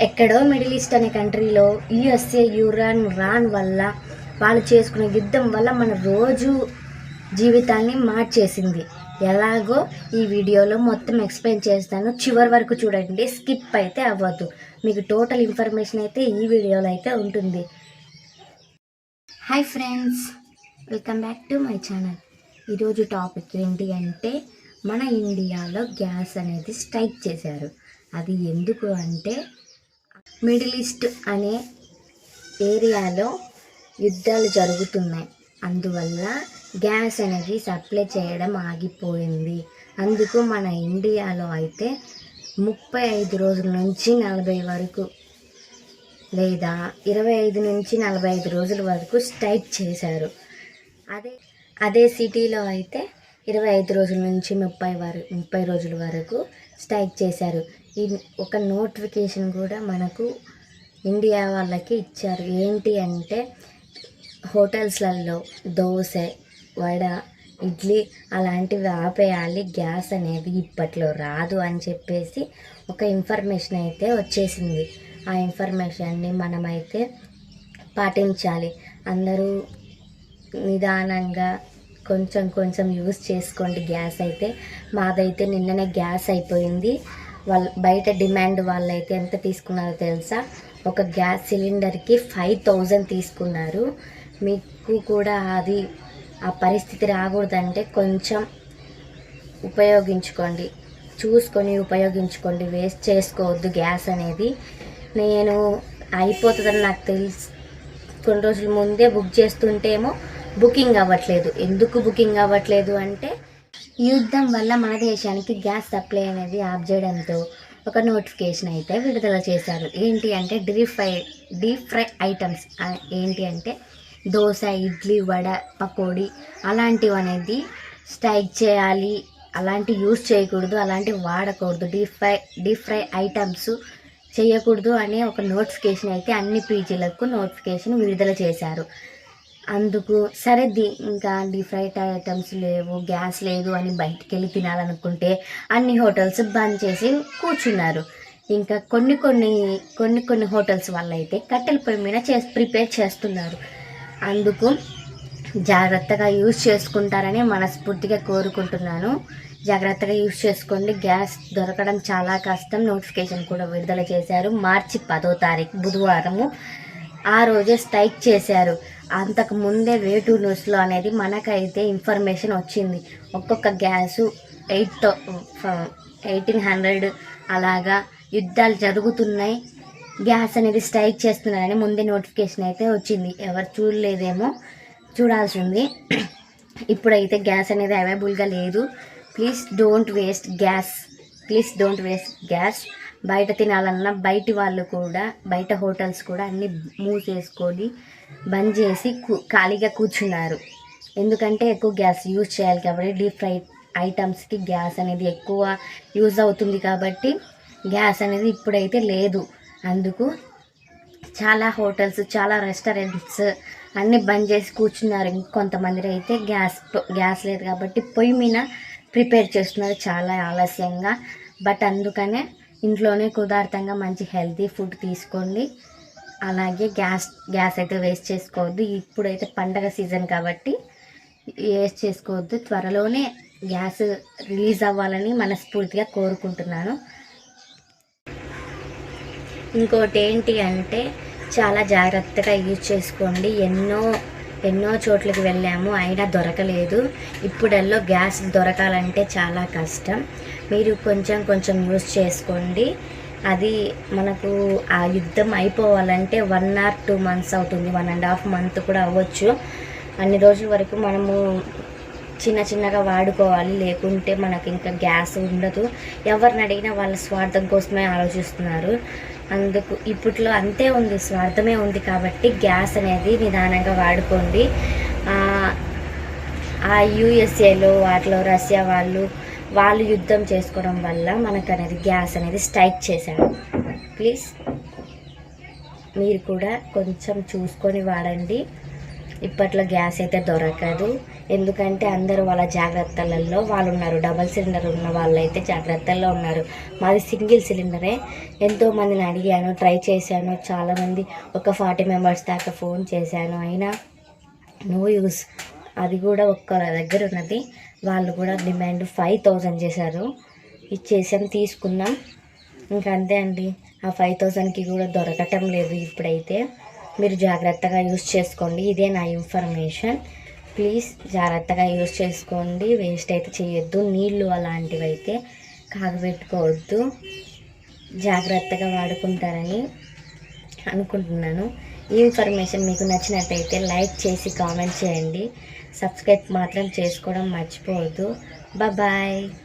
ఎక్కడో middle east అనే కంట్రీలో యుఎస్ఏ ఇరాన్ వల్ల వాళ్ళు చేసుకునే యుద్ధం వల్ల మన రోజు జీవితాన్ని మార్చేసింది. ఎలాగో ఈ వీడియోలో మొత్తం ఎక్స్ప్లెయిన్ చేస్తాను, చివరి వరకు చూడండి, స్కిప్ అయితే అవ్వద్దు. మీకు టోటల్ ఇన్ఫర్మేషన్ అయితే ఈ వీడియోలో అయితే ఉంటుంది. Hi friends, welcome back to my channel. ఈరోజు టాపిక్ ఏంటి అంటే, మన ఇండియాలో గ్యాస్ అనేది స్ట్రైక్ చేశారు. అది ఎందుకు అంటే, మిడిల్ ఈస్ట్ అనే ఏరియాలో యుద్ధాలు జరుగుతున్నాయి. అందువల్ల గ్యాస్ అనేది సప్లై చేయడం ఆగిపోయింది. అందుకు మన ఇండియాలో అయితే 35 రోజుల నుంచి 40 వరకు లేదా 25 నుంచి 45 రోజుల వరకు స్ట్రైక్ చేశారు. అదే సిటీలో అయితే 25 రోజుల నుంచి 30 రోజుల వరకు స్ట్రైక్ చేశారు. ఈ ఒక నోటిఫికేషన్ కూడా మనకు ఇండియా వాళ్ళకి ఇచ్చారు. ఏంటి అంటే, హోటల్స్లలో దోశ, వడ, ఇడ్లీ అలాంటివి ఆపేయాలి, గ్యాస్ అనేది ఇప్పట్లో రాదు అని చెప్పేసి ఒక ఇన్ఫర్మేషన్ అయితే వచ్చేసింది. ఆ ఇన్ఫర్మేషన్ని మనమైతే పాటించాలి. అందరూ నిదానంగా కొంచెం యూజ్ చేసుకోండి. గ్యాస్ అయితే మాదైతే నిన్ననే గ్యాస్ అయిపోయింది. బయట డిమాండ్ వాళ్ళైతే ఎంత తీసుకున్నారో తెలుసా? ఒక గ్యాస్ సిలిండర్కి 5000 తీసుకున్నారు. మీకు కూడా ఆ పరిస్థితి రాకూడదంటే కొంచెం ఉపయోగించుకోండి, చూసుకొని ఉపయోగించుకోండి, వేస్ట్ చేసుకోవద్దు గ్యాస్ అనేది. నేను అయిపోతుందని నాకు తెలుసు, కొన్ని రోజుల ముందే బుక్ చేస్తుంటేమో బుకింగ్ అవ్వట్లేదు. ఎందుకు బుకింగ్ అవ్వట్లేదు అంటే, యుద్ధం వల్ల మన దేశానికి గ్యాస్ సప్లై అనేది ఆఫ్ చేయడంతో ఒక నోటిఫికేషన్ అయితే విడుదల చేశారు. ఏంటి అంటే, డీప్ ఫ్రై ఐటమ్స్ ఏంటి అంటే దోశ, ఇడ్లీ, వడ, పకోడీ అలాంటివి అనేది స్ట్రైక్ చేయాలి. అలాంటివి యూజ్ చేయకూడదు, అలాంటివి వాడకూడదు, డీప్ ఫ్రై ఐటమ్స్ చేయకూడదు అనే ఒక నోటిఫికేషన్ అయితే అన్ని పీజీలకు నోటిఫికేషన్ విడుదల చేశారు. అందుకు సరే ఇంకా డీప్ ఫ్రై ఐటమ్స్ లేవు, గ్యాస్ లేదు అని బయటికి వెళ్ళి తినాలనుకుంటే అన్ని హోటల్స్ బంద్ చేసి కూర్చున్నారు. ఇంకా కొన్ని హోటల్స్ వల్ల అయితే కట్టెల పొయ్యి మీద ప్రిపేర్ చేస్తున్నారు. అందుకు జాగ్రత్తగా యూజ్ చేసుకుంటారని మనస్ఫూర్తిగా కోరుకుంటున్నాను. జాగ్రత్తగా యూజ్ చేసుకోండి. గ్యాస్ దొరకడం చాలా కష్టం. నోటిఫికేషన్ కూడా విడుదల చేశారు. మార్చి 10వ తారీఖు బుధవారము ఆ రోజే స్ట్రైక్ చేశారు. అంతకు ముందే వే2 న్యూస్లో అనేది మనకైతే ఇన్ఫర్మేషన్ వచ్చింది. ఒక్కొక్క గ్యాసు 1800 అలాగా యుద్ధాలు జరుగుతున్నాయి, గ్యాస్ అనేది స్ట్రైక్ చేస్తున్నారని ముందే నోటిఫికేషన్ అయితే వచ్చింది. ఎవరు చూడలేదేమో, చూడాల్సింది. ఇప్పుడైతే గ్యాస్ అనేది అవైలబుల్గా లేదు. Please don't waste gas. బయట తినాలన్నా బయట వాళ్ళు కూడా, బయట హోటల్స్ కూడా అన్నీ మూసేసుకొని బంద్ చేసి ఖాళీగా కూర్చున్నారు. ఎందుకంటే ఎక్కువ గ్యాస్ యూజ్ చేయాలి కాబట్టి, డీప్ ఫ్రై ఐటమ్స్కి గ్యాస్ అనేది ఎక్కువ యూజ్ అవుతుంది కాబట్టి గ్యాస్ అనేది ఇప్పుడైతే లేదు. అందుకు చాలా హోటల్స్, చాలా రెస్టారెంట్స్ అన్నీ బంద్ చేసి కూర్చున్నారు. ఇంకొంతమంది అయితే గ్యాస్ లేదు కాబట్టి పొయ్యి మీద ప్రిపేర్ చేస్తున్నారు చాలా ఆలస్యంగా. బట్ అందుకనే ఇంట్లోనే కుదార్థంగా మంచి హెల్తీ ఫుడ్ తీసుకోండి. అలాగే గ్యాస్ అయితే వేస్ట్ చేసుకోవద్దు. ఇప్పుడైతే పండగ సీజన్ కాబట్టి వేస్ట్ చేసుకోవద్దు. త్వరలోనే గ్యాస్ రిలీజ్ అవ్వాలని మనస్ఫూర్తిగా కోరుకుంటున్నాను. ఇంకోటి ఏంటి అంటే, చాలా జాగ్రత్తగా యూజ్ చేసుకోండి. ఎన్నో చోట్లకి వెళ్ళాము, అయినా దొరకలేదు. ఇప్పుడెల్లో గ్యాస్ దొరకాలంటే చాలా కష్టం. మీరు కొంచెం యూజ్ చేసుకోండి. అది మనకు ఆ యుద్ధం అయిపోవాలంటే 1 or 2 months అవుతుంది, 1.5 months కూడా అవ్వచ్చు. అన్ని రోజుల వరకు మనము చిన్నగా వాడుకోవాలి, లేకుంటే మనకి ఇంకా గ్యాస్ ఉండదు. ఎవరిని అడిగినా వాళ్ళ స్వార్థం కోసమే ఆలోచిస్తున్నారు. అందుకు ఇప్పట్లో అంతే ఉంది, స్వార్థమే ఉంది. కాబట్టి గ్యాస్ అనేది నిదానంగా వాడుకోండి. ఆ యుఎస్ఏలో వాటిలో రష్యా వాళ్ళు యుద్ధం చేసుకోవడం వల్ల మనకు అనేది గ్యాస్ అనేది స్ట్రైక్ చేశారు. ప్లీజ్ మీరు కూడా కొంచెం చూసుకొని వాడండి. ఇప్పట్లో గ్యాస్ అయితే దొరకదు. ఎందుకంటే అందరూ వాళ్ళ జాగ్రత్తలలో వాళ్ళు ఉన్నారు. డబల్ సిలిండర్ ఉన్న వాళ్ళు అయితే జాగ్రత్తల్లో ఉన్నారు. మాది సింగిల్ సిలిండరే. ఎంతోమందిని అడిగాను, ట్రై చేశాను. చాలామంది ఒక 40 మెంబర్స్ దాకా ఫోన్ చేశాను, అయినా నో యూస్. అది కూడా ఒక్కళ్ళ దగ్గర ఉన్నది. వాళ్ళు కూడా డిమాండ్ 5000 చేశారు. ఇచ్చేసాం, తీసుకున్నాం. ఇంకా అంతే అండి. ఆ 5000కి కూడా దొరకటం లేదు ఇప్పుడైతే. మీరు జాగ్రత్తగా యూస్ చేసుకోండి. ఇదే నా ఇన్ఫర్మేషన్. ప్లీజ్ జాగ్రత్తగా యూస్ చేసుకోండి. వేస్ట్ అయితే చేయొద్దు. నీళ్ళు అలాంటివి అయితే కాగబెట్టుకోవద్దు. జాగ్రత్తగా వాడుకుంటారని అనుకుంటున్నాను. ఈ ఇన్ఫర్మేషన్ మీకు నచ్చినట్టయితే లైక్ చేసి కామెంట్ చేయండి. సబ్స్క్రైబ్ మాత్రం చేసుకోవడం మర్చిపోవద్దు. బాయ్.